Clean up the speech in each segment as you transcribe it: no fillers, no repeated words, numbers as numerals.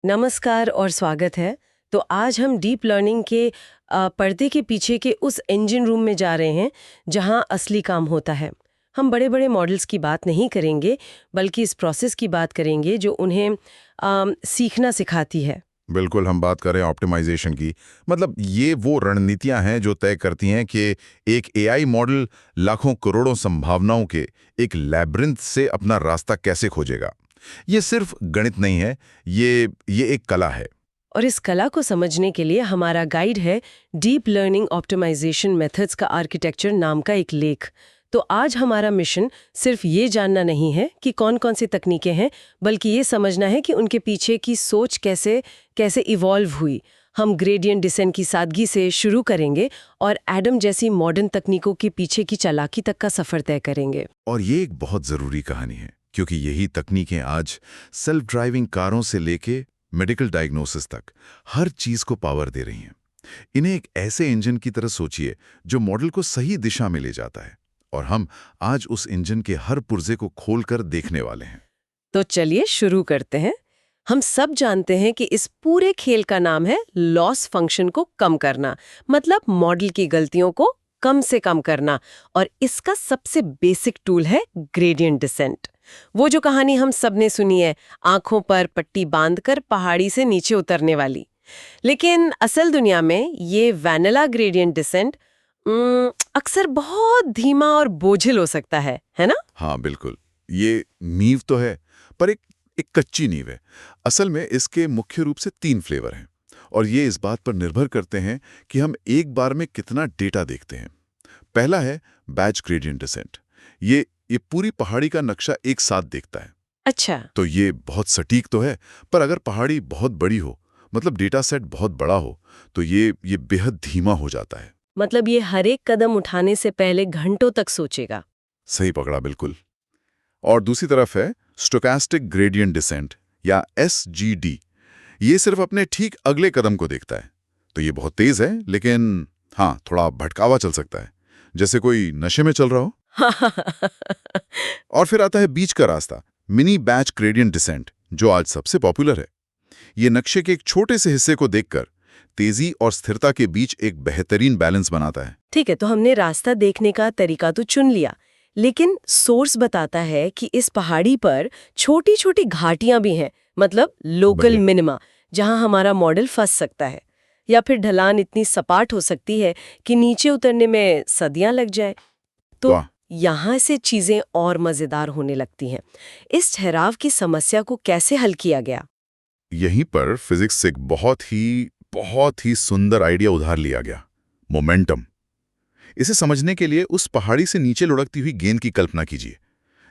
नमस्कार और स्वागत है। तो आज हम डीप लर्निंग के पर्दे के पीछे के उस इंजन रूम में जा रहे हैं जहां असली काम होता है। हम बड़े बड़े मॉडल्स की बात नहीं करेंगे, बल्कि इस प्रोसेस की बात करेंगे जो उन्हें सीखना सिखाती है। बिल्कुल, हम बात करें ऑप्टिमाइजेशन की। मतलब ये वो रणनीतियां हैं जो तय करती हैं कि एक एआई मॉडल लाखों करोड़ों संभावनाओं के एक लैब्रिंथ से अपना रास्ता कैसे खोजेगा। ये सिर्फ गणित नहीं है, ये एक कला है। और इस कला को समझने के लिए हमारा गाइड है डीप लर्निंग ऑप्टिमाइजेशन मेथड्स का आर्किटेक्चर नाम का एक लेख। तो आज हमारा मिशन सिर्फ ये जानना नहीं है कि कौन कौन सी तकनीकें हैं, बल्कि ये समझना है कि उनके पीछे की सोच कैसे कैसे इवॉल्व हुई। हम ग्रेडियंट डिसेंट की सादगी से शुरू करेंगे और एडम जैसी मॉडर्न तकनीकों के पीछे की चालाकी तक का सफर तय करेंगे। और ये एक बहुत जरूरी कहानी है, क्योंकि यही तकनीकें आज सेल्फ ड्राइविंग कारों से लेके मेडिकल डायग्नोसिस तक हर चीज को पावर दे रही हैं। इन्हें एक ऐसे इंजन की तरह सोचिए जो मॉडल को सही दिशा में ले जाता है, और हम आज उस इंजन के हर पुर्जे को खोलकर देखने वाले हैं। तो चलिए शुरू करते हैं। हम सब जानते हैं कि इस पूरे खेल का नाम है लॉस फंक्शन को कम करना, मतलब मॉडल की गलतियों को कम से कम करना। और इसका सबसे बेसिक टूल है ग्रेडियंट डिसेंट। वो जो कहानी हम सबने सुनी है, आंखों पर पट्टी बांधकर पहाड़ी से नीचे उतरने वाली। लेकिन असल दुनिया में ये वैनिला ग्रेडियंट डिसेंट अक्सर बहुत धीमा और बोझिल हो सकता है ना? हाँ बिल्कुल, ये नींव तो है, पर एक कच्ची नींव है। असल में इसके मुख्य रूप से 3 फ्लेवर हैं, और ये इस बात पर निर्भर करते हैं कि हम एक बार में कितना डेटा देखते हैं। पहला है बैच ग्रेडियंट डिसेंट। ये पूरी पहाड़ी का नक्शा एक साथ देखता है। अच्छा। तो ये बहुत सटीक तो है, पर अगर पहाड़ी बहुत बड़ी हो, मतलब डेटा सेट बहुत बड़ा हो, तो ये बेहद धीमा हो जाता है। मतलब ये हर एक कदम उठाने से पहले घंटों तक सोचेगा। सही पकड़ा, बिल्कुल। और दूसरी तरफ है स्टोकास्टिक ग्रेडियंट डिसेंट या SGD। ये सिर्फ अपने ठीक अगले कदम को देखता है। तो ये बहुत तेज है, लेकिन हाँ, थोड़ा भटकावा चल सकता है, जैसे कोई नशे में चल रहा हो। और फिर आता है बीच का रास्ता, मिनी बैच ग्रेडियंट डिसेंट, जो आज सबसे पॉपुलर है। ये नक्शे के एक छोटे से हिस्से को देखकर तेजी और स्थिरता के बीच एक बेहतरीन बैलेंस बनाता है। ठीक है, तो हमने रास्ता देखने का तरीका तो चुन लिया, लेकिन सोर्स बताता है कि इस पहाड़ी पर छोटी छोटी घाटियां भी हैं, मतलब लोकल मिनिमा, जहां हमारा मॉडल फंस सकता है। या फिर ढलान इतनी सपाट हो सकती है कि नीचे उतरने में सदियां लग जाए। तो यहाँ से चीजें और मजेदार होने लगती हैं। इस ठहराव की समस्या को कैसे हल किया गया? यहीं पर फिजिक्स से एक बहुत ही सुंदर आइडिया उधार लिया गया, मोमेंटम। इसे समझने के लिए उस पहाड़ी से नीचे लुढ़कती हुई गेंद की कल्पना कीजिए।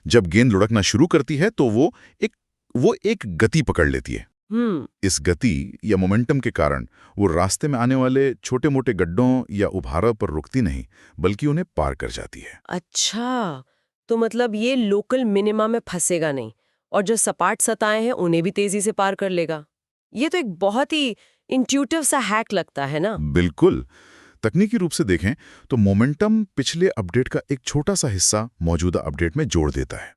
जब गेंद लुढ़कना शुरू करती है तो वो एक गति पकड़ लेती है। इस गति या मोमेंटम के कारण वो रास्ते में आने वाले छोटे मोटे गड्ढों या उभारों पर रुकती नहीं, बल्कि उन्हें पार कर जाती है। अच्छा, तो मतलब ये लोकल मिनिमा में फंसेगा नहीं, और जो सपाट सतहें हैं उन्हें भी तेजी से पार कर लेगा। ये तो एक बहुत ही इंट्यूटिव सा हैक लगता है ना? बिल्कुल। तकनीकी रूप से देखें तो मोमेंटम पिछले अपडेट का एक छोटा सा हिस्सा मौजूदा अपडेट में जोड़ देता है।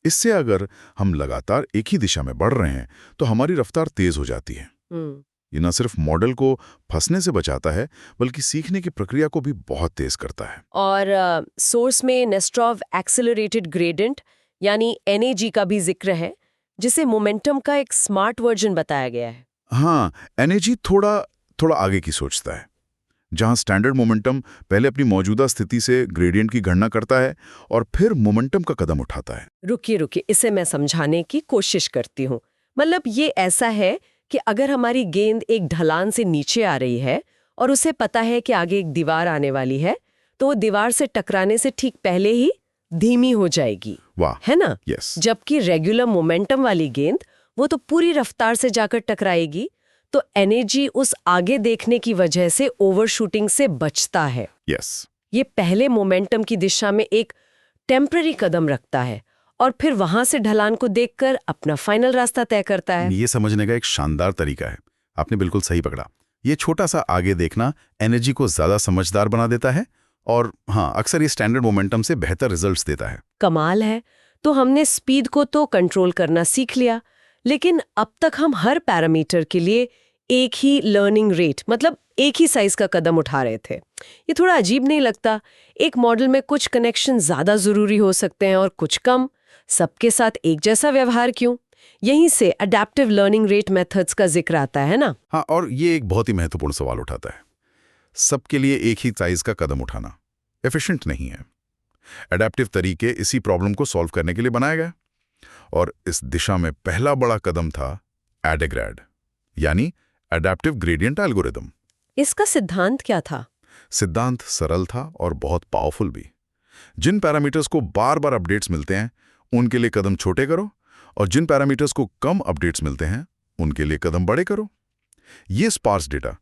इससे अगर हम लगातार एक ही दिशा में बढ़ रहे हैं तो हमारी रफ्तार तेज हो जाती है। ये न सिर्फ मॉडल को फंसने से बचाता है, बल्कि सीखने की प्रक्रिया को भी बहुत तेज करता है। और सोर्स में नेस्ट्रॉव एक्सेलरेटेड ग्रेडियंट यानी NAG का भी जिक्र है, जिसे मोमेंटम का एक स्मार्ट वर्जन बताया गया है। हाँ, NAG थोड़ा आगे की सोचता है, जहां स्टैंडर्ड मोमेंटम पहले अपनी मौजूदा स्थिति से ग्रेडियंट की गणना करता है और फिर मोमेंटम का कदम उठाता है। रुकिए, इसे मैं समझाने की कोशिश करती हूँ। मतलब ये ऐसा है कि अगर हमारी गेंद एक ढलान से नीचे आ रही है और उसे पता है कि आगे एक दीवार आने वाली है, तो वो दीवार से टकराने से ठीक पहले ही धीमी हो जाएगी। वाह, है ना? यस। जबकि रेगुलर मोमेंटम वाली गेंद वो तो पूरी रफ्तार से जाकर टकराएगी। तो NAG उस आगे देखने की वजह से ओवरशूटिंग से बचता है। यस। ये पहले मोमेंटम की दिशा में एक टेम्पररी कदम रखता है और फिर वहां से ढलान को देखकर अपना फाइनल रास्ता तय करता है। ये समझने का एक शानदार तरीका है। आपने बिल्कुल सही पकड़ा। ये छोटा सा आगे देखना NAG को ज्यादा समझदार बना देता है, और हाँ, अक्सर ये स्टैंडर्ड मोमेंटम से बेहतर रिजल्ट्स देता है। कमाल है। तो हमने स्पीड को तो कंट्रोल करना सीख लिया, लेकिन अब तक हम हर पैरामीटर के लिए एक ही लर्निंग रेट मतलब एक ही साइज का कदम उठा रहे थे। ये थोड़ा अजीब नहीं लगता? एक मॉडल में कुछ कनेक्शन ज्यादा जरूरी हो सकते हैं और कुछ कम। सबके साथ एक जैसा व्यवहार क्यों? यहीं से अडैप्टिव लर्निंग रेट मेथड्स का जिक्र आता है ना। हाँ, और ये एक बहुत ही महत्वपूर्ण सवाल उठाता है। सबके लिए एक ही साइज का कदम उठाना एफिशिएंट नहीं है। अडैप्टिव तरीके इसी प्रॉब्लम को सॉल्व करने के लिए बनाया गया और इस दिशा में पहला बड़ा कदम था एडेग्रेड, यानी अडैप्टिव ग्रेडियंट एल्गोरिदम। इसका सिद्धांत क्या था? सिद्धांत सरल था और बहुत पावरफुल भी। जिन पैरामीटर्स को बार बार अपडेट्स मिलते हैं उनके लिए कदम छोटे करो, और जिन पैरामीटर्स को कम अपडेट्स मिलते हैं उनके लिए कदम बड़े करो। ये स्पार्स डेटा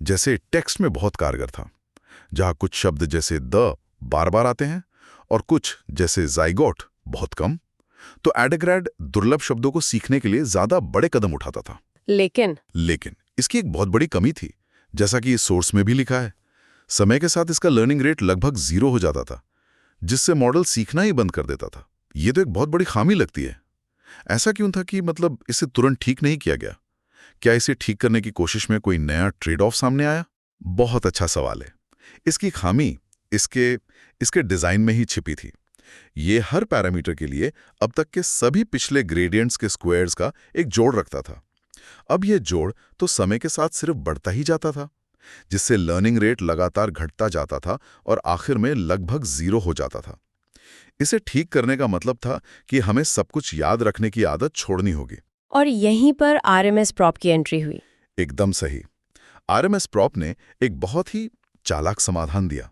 जैसे टेक्स्ट में बहुत कारगर था, जहां कुछ शब्द जैसे द बार बार आते हैं और कुछ जैसे ज़ाइगोट बहुत कम। तो एडेग्रेड दुर्लभ शब्दों को सीखने के लिए ज्यादा बड़े कदम उठाता था। लेकिन इसकी एक बहुत बड़ी कमी थी। जैसा कि इस सोर्स में भी लिखा है, समय के साथ इसका लर्निंग रेट लगभग 0 हो जाता था, जिससे मॉडल सीखना ही बंद कर देता था। ये तो एक बहुत बड़ी खामी लगती है। ऐसा क्यों था कि मतलब इसे तुरंत ठीक नहीं किया गया? क्या इसे ठीक करने की कोशिश में कोई नया ट्रेड ऑफ सामने आया? बहुत अच्छा सवाल है। इसकी खामी इसके डिजाइन में ही छिपी थी। ये हर पैरामीटर के लिए अब तक के सभी पिछले ग्रेडियंट्स के स्क्वायर्स का एक जोड़ रखता था। अब ये जोड़ तो समय के साथ सिर्फ बढ़ता ही जाता था, जिससे लर्निंग रेट लगातार घटता जाता था और आखिर में लगभग 0 हो जाता था। इसे ठीक करने का मतलब था कि हमें सब कुछ याद रखने की आदत छोड़नी होगी। और यहीं पर आरएमएस प्रॉप की एंट्री हुई। एकदम सही। आरएमएस प्रॉप ने एक बहुत ही चालाक समाधान दिया।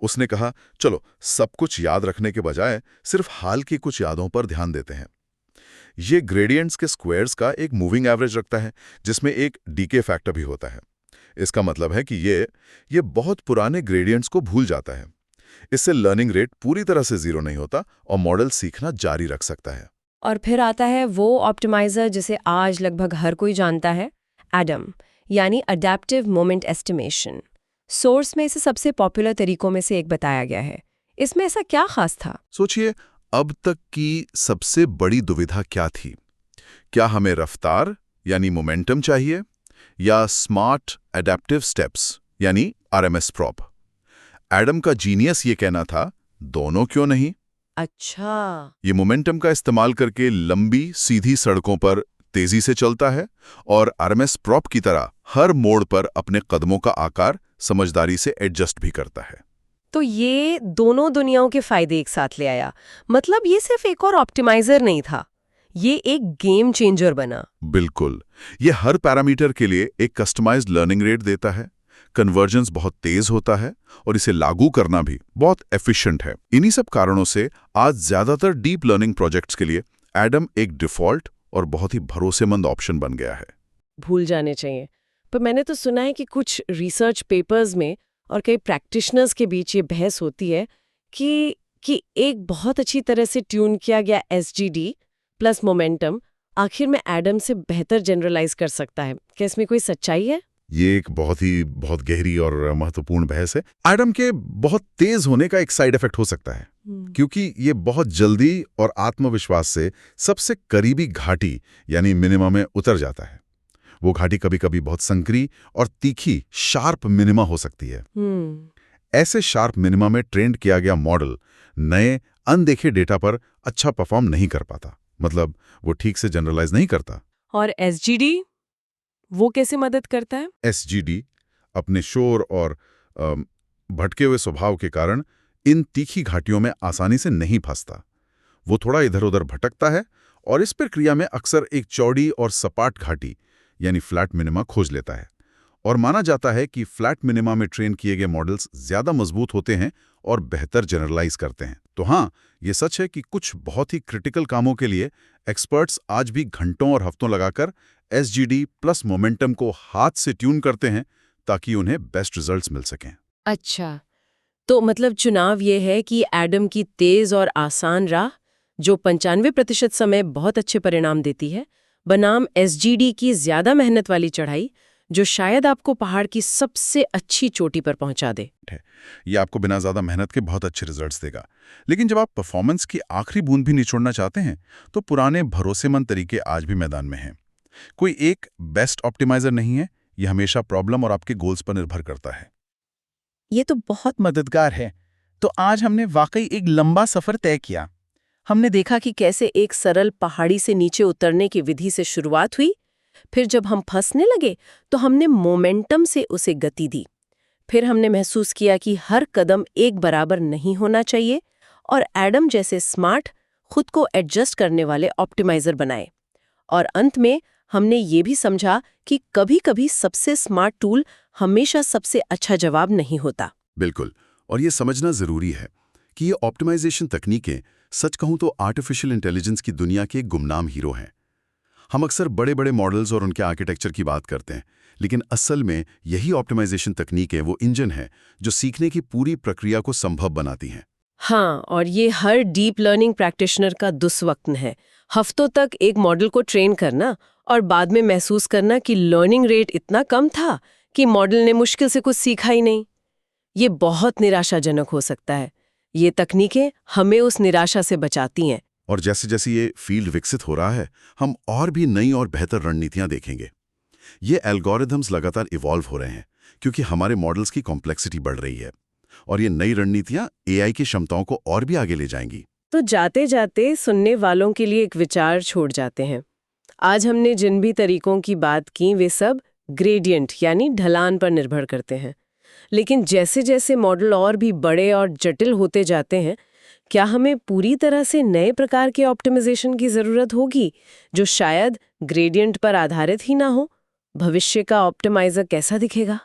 उसने कहा, चलो सब कुछ याद रखने के बजाय सिर्फ हाल की कुछ यादों पर ध्यान देते हैं। ये ग्रेडियंट्स के स्क्वायर्स का एक मूविंग एवरेज रखता है, जिसमें एक डीके फैक्टर भी होता है। इसका मतलब है कि ये बहुत पुराने ग्रेडियंट्स को भूल जाता है। इससे लर्निंग रेट पूरी तरह से 0 नहीं होता और मॉडल सीखना जारी रख सकता है। और फिर आता है वो ऑप्टिमाइजर जिसे आज लगभग हर कोई जानता है, एडम, यानी अडैप्टिव मोमेंट एस्टिमेशन। सोर्स में इसे सबसे पॉपुलर तरीकों में से एक बताया गया है। इसमें ऐसा क्या खास था? सोचिए, अब तक की सबसे बड़ी दुविधा क्या थी? क्या हमें रफ्तार यानी मोमेंटम चाहिए या स्मार्ट एडेप्टिव स्टेप्स यानी आरएमएस प्रॉप? एडम का जीनियस ये कहना था, दोनों क्यों नहीं? अच्छा, ये मोमेंटम का इस्तेमाल करके लंबी सीधी सड़कों पर तेजी से चलता है और आरएमएस प्रॉप की तरह हर मोड़ पर अपने कदमों का आकार समझदारी से एडजस्ट भी करता है। तो ये दोनों दुनियाओं के फायदे एक साथ ले आया। मतलब ये सिर्फ एक और ऑप्टिमाइजर नहीं था, ये एक गेम चेंजर बना। बिल्कुल। ये हर पैरामीटर के लिए एक कस्टमाइज्ड लर्निंग रेट देता है, कन्वर्जेंस बहुत तेज होता है और इसे लागू करना भी बहुत एफिशिएंट है। इन्हीं सब कारणों से आज ज्यादातर डीप लर्निंग प्रोजेक्ट्स के लिए एडम एक डिफॉल्ट और बहुत ही भरोसेमंद ऑप्शन बन गया है। भूल जाने चाहिए। पर मैंने तो सुना है कि कुछ रिसर्च पेपर्स में और कई प्रैक्टिशनर्स के बीच ये बहस होती है कि एक बहुत अच्छी तरह से ट्यून किया गया एसजीडी प्लस मोमेंटम आखिर में एडम से बेहतर जनरलाइज कर सकता है। क्या इसमें कोई सच्चाई है? ये एक बहुत गहरी और महत्वपूर्ण बहस है। एडम के बहुत तेज होने का एक साइड इफेक्ट हो सकता है, क्योंकि ये बहुत जल्दी और आत्मविश्वास से सबसे करीबी घाटी यानी मिनिमा में उतर जाता है। वो घाटी कभी कभी बहुत संकरी और तीखी शार्प मिनिमा हो सकती है। ऐसे शार्प मिनिमा में ट्रेंड किया गया मॉडल नए अनदेखे डेटा पर अच्छा परफॉर्म नहीं कर पाता, मतलब वो ठीक से जनरलाइज नहीं करता। और एसजीडी वो कैसे मदद करता है? एसजीडी अपने शोर और भटके हुए स्वभाव के कारण इन तीखी घाटियों में आसानी से नहीं फंसता। वो थोड़ा इधर उधर भटकता है और इस प्रक्रिया में अक्सर एक चौड़ी और सपाट घाटी यानी फ्लैट मिनिमा खोज लेता है। और माना जाता है कि फ्लैट मिनिमा में ट्रेन किए गए मॉडल्स ज्यादा मजबूत होते हैं और बेहतर जनरलाइज करते हैं। तो हाँ, ये सच है कि कुछ बहुत ही क्रिटिकल कामों के लिए एक्सपर्ट्स आज भी घंटों और हफ्तों लगाकर एसजीडी प्लस मोमेंटम को हाथ से ट्यून करते हैं ताकि उन्हें बेस्ट रिजल्ट्स मिल सकें। अच्छा, तो मतलब चुनाव ये है कि एडम की तेज और आसान राह, जो 95% समय बहुत अच्छे परिणाम देती है, बनाम एसजीडी की ज्यादा मेहनत वाली चढ़ाई, जो शायद आपको पहाड़ की सबसे अच्छी चोटी पर पहुंचा दे। ये आपको बिना ज़्यादा मेहनत के बहुत अच्छे रिजल्ट्स देगा। लेकिन जब आप परफॉर्मेंस की आखिरी बूंद भी निचोड़ना चाहते हैं तो पुराने भरोसेमंद तरीके आज भी मैदान में हैं। कोई एक बेस्ट ऑप्टिमाइजर नहीं है, ये हमेशा प्रॉब्लम और आपके गोल्स पर निर्भर करता है। ये तो बहुत मददगार है। तो आज हमने वाकई एक लंबा सफर तय किया। हमने देखा कि कैसे एक सरल पहाड़ी से नीचे उतरने की विधि से शुरुआत हुई, फिर जब हम फंसने लगे तो हमने मोमेंटम से उसे गति दी। फिर हमने महसूस किया कि हर कदम एक बराबर नहीं होना चाहिए और एडम जैसे स्मार्ट, खुद को एडजस्ट करने वाले ऑप्टिमाइजर बनाए। और अंत में हमने ये भी समझा कि कभी-कभी सबसे स्मार्ट टूल हमेशा सबसे अच्छा जवाब नहीं होता। बिल्कुल, और ये समझना ज़रूरी है कि ये ऑप्टिमाइजेशन तकनीकें सच कहूँ तो आर्टिफिशियल इंटेलिजेंस की दुनिया के गुमनाम हीरो हैं। हम अक्सर बड़े बड़े मॉडल्स और उनके आर्किटेक्चर की बात करते हैं, लेकिन असल में यही ऑप्टिमाइजेशन तकनीकें वो इंजन है जो सीखने की पूरी प्रक्रिया को संभव बनाती हैं। हाँ, और ये हर डीप लर्निंग प्रैक्टिशनर का दुस्वप्न है। हफ्तों तक एक मॉडल को ट्रेन करना और बाद में महसूस करना कि लर्निंग रेट इतना कम था कि मॉडल ने मुश्किल से कुछ सीखा ही नहीं। ये बहुत निराशाजनक हो सकता है। ये तकनीकें हमें उस निराशा से बचाती हैं। और जैसे जैसे ये फील्ड विकसित हो रहा है, हम और भी नई और बेहतर रणनीतियां देखेंगे। ये एल्गोरिथम्स लगातार इवॉल्व हो रहे हैं क्योंकि हमारे मॉडल्स की कॉम्प्लेक्सिटी बढ़ रही है, और ये नई रणनीतियां एआई की क्षमताओं को और भी आगे ले जाएंगी। तो जाते जाते सुनने वालों के लिए एक विचार छोड़ जाते हैं। आज हमने जिन भी तरीकों की बात की वे सब ग्रेडियंट यानी ढलान पर निर्भर करते हैं। लेकिन जैसे जैसे मॉडल और भी बड़े और जटिल होते जाते हैं, क्या हमें पूरी तरह से नए प्रकार के ऑप्टिमाइजेशन की ज़रूरत होगी जो शायद ग्रेडियंट पर आधारित ही ना हो? भविष्य का ऑप्टिमाइजर कैसा दिखेगा?